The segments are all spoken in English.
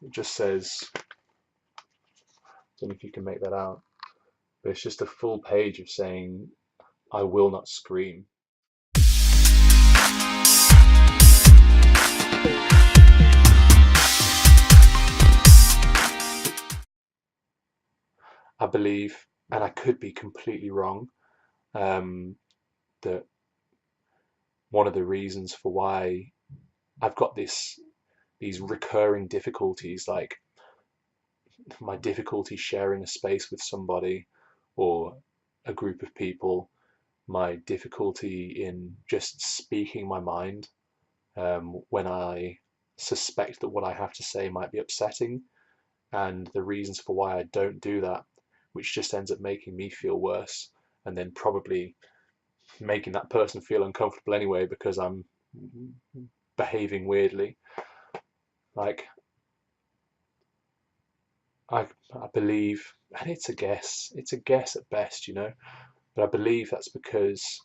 It just says, I don't know if you can make that out, but it's just a full page of saying, I will not scream. I believe, and I could be completely wrong, that one of the reasons for why I've got these recurring difficulties, like my difficulty sharing a space with somebody or a group of people, my difficulty in just speaking my mind when I suspect that what I have to say might be upsetting, and the reasons for why I don't do that, which just ends up making me feel worse, and then probably making that person feel uncomfortable anyway because I'm behaving weirdly. Like I believe, and it's a guess at best, but I believe that's because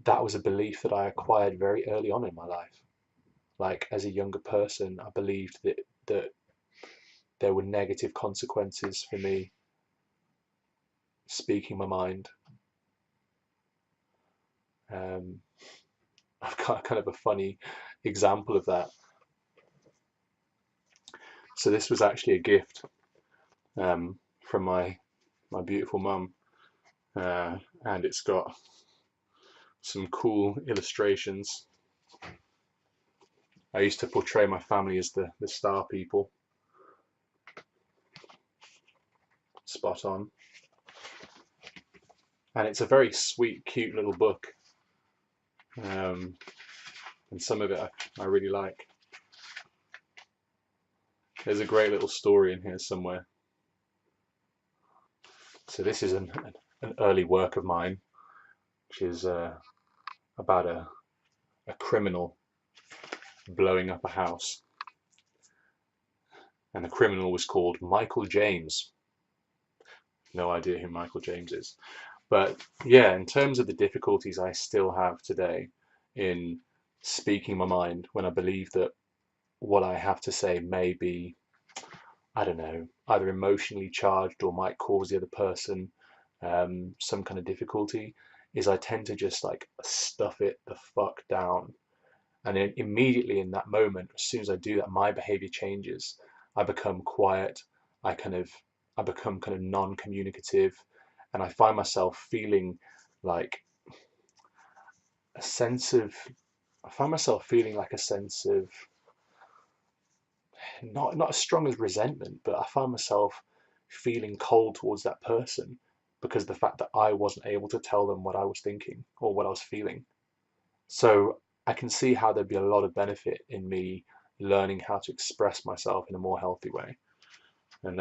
that was a belief that I acquired very early on in my life. Like as a younger person, I believed that there were negative consequences for me speaking my mind. Um, I've got kind of a funny example of that. So this was actually a gift from my beautiful mum, and it's got some cool illustrations. I used to portray my family as the star people. Spot on. And it's a very sweet, cute little book, and some of it I really like. There's a great little story in here somewhere. So this is an early work of mine, which is about a criminal blowing up a house. And the criminal was called Michael James. No idea who Michael James is. But yeah, in terms of the difficulties I still have today in speaking my mind when I believe that what I have to say may be, I don't know, either emotionally charged or might cause the other person some kind of difficulty, is I tend to just like stuff it the fuck down. And then immediately in that moment, as soon as I do that, my behavior changes. I become quiet. I kind of I become kind of non-communicative, and I find myself feeling like a sense of I find myself feeling like a sense of not as strong as resentment, but I find myself feeling cold towards that person because of the fact that I wasn't able to tell them what I was thinking or what I was feeling. So I can see how there'd be a lot of benefit in me learning how to express myself in a more healthy way. And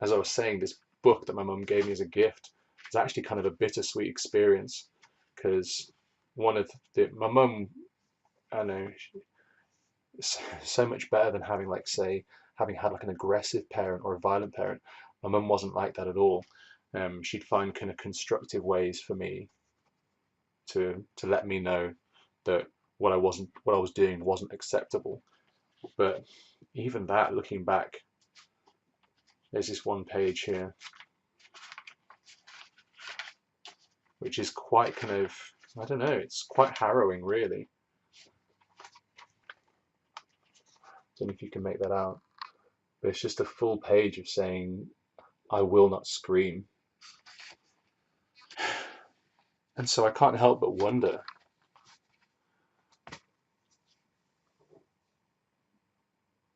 as I was saying, this book that my mum gave me as a gift is actually kind of a bittersweet experience because my mum, I know, so much better than having like say having had like an aggressive parent or a violent parent. My mum wasn't like that at all. She'd find kind of constructive ways for me to let me know that what I was doing wasn't acceptable. But even that, looking back, there's this one page here which is quite kind of, I don't know, it's quite harrowing really. Don't know if you can make that out, but it's just a full page of saying, I will not scream. And so I can't help but wonder,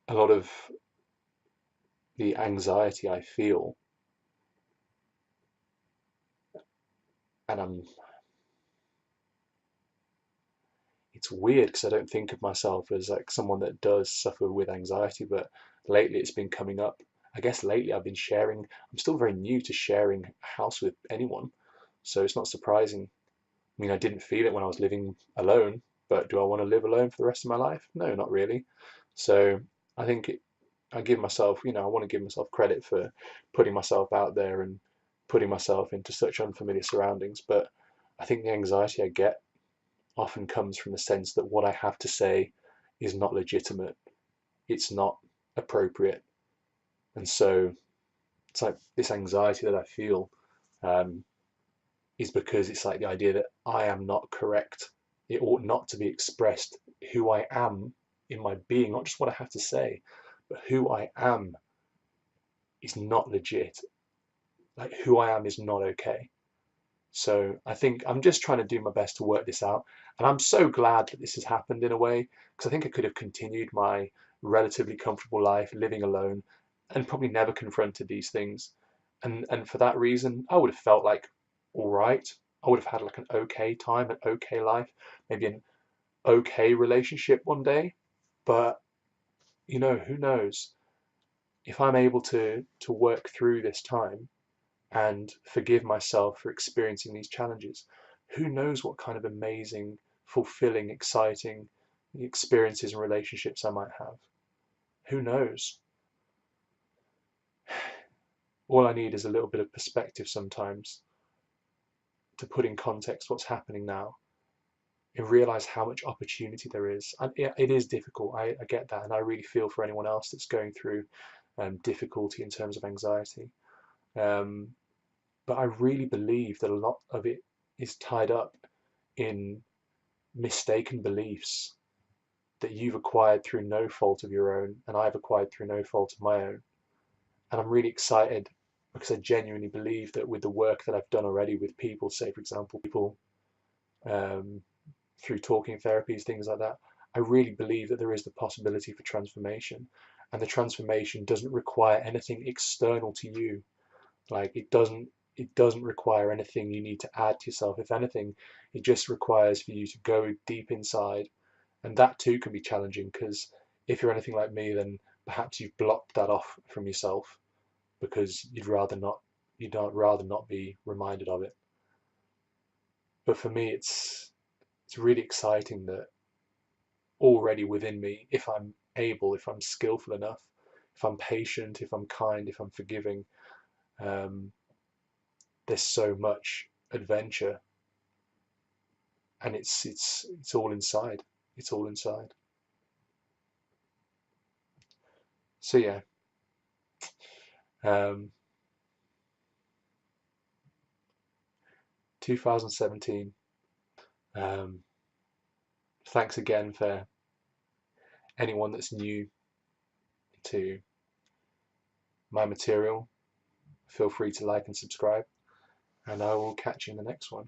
a lot of the anxiety I feel, and it's weird because I don't think of myself as like someone that does suffer with anxiety, but lately it's been coming up. I guess lately I've been sharing, I'm still very new to sharing a house with anyone, so it's not surprising. I mean, I didn't feel it when I was living alone, but do I want to live alone for the rest of my life? No, not really. So I think I give myself, I want to give myself credit for putting myself out there and putting myself into such unfamiliar surroundings. But I think the anxiety I get often comes from the sense that what I have to say is not legitimate, it's not appropriate. And so it's like this anxiety that I feel um, is because it's like the idea that I am not correct. It ought not to be expressed. Who I am in my being, not just what I have to say, but who I am is not legit. Like who I am is not okay. So I think I'm just trying to do my best to work this out. And I'm so glad that this has happened in a way, because I think I could have continued my relatively comfortable life living alone and probably never confronted these things. And for that reason, I would have felt like all right. I would have had like an okay time, an okay life, maybe an okay relationship one day. But who knows? If I'm able to work through this time and forgive myself for experiencing these challenges, who knows what kind of amazing, fulfilling, exciting experiences and relationships I might have. Who knows? All I need is a little bit of perspective sometimes to put in context what's happening now and realize how much opportunity there is. And it is difficult. I get that. And I really feel for anyone else that's going through difficulty in terms of anxiety. Um, but I really believe that a lot of it is tied up in mistaken beliefs that you've acquired through no fault of your own, and I've acquired through no fault of my own. And I'm really excited because I genuinely believe that with the work that I've done already with people, say for example, people um, through talking therapies, things like that, I really believe that there is the possibility for transformation. And the transformation doesn't require anything external to you. Like it doesn't require anything you need to add to yourself. If anything, it just requires for you to go deep inside. And that too can be challenging because if you're anything like me, then perhaps you've blocked that off from yourself because you'd rather not be reminded of it. But for me, it's really exciting that already within me, if I'm able, if I'm skillful enough, if I'm patient, if I'm kind, if I'm forgiving, um, there's so much adventure, and it's all inside. It's all inside. So yeah, um, 2017. Um, Thanks again for anyone that's new to my material. Feel free to like and subscribe, and I will catch you in the next one.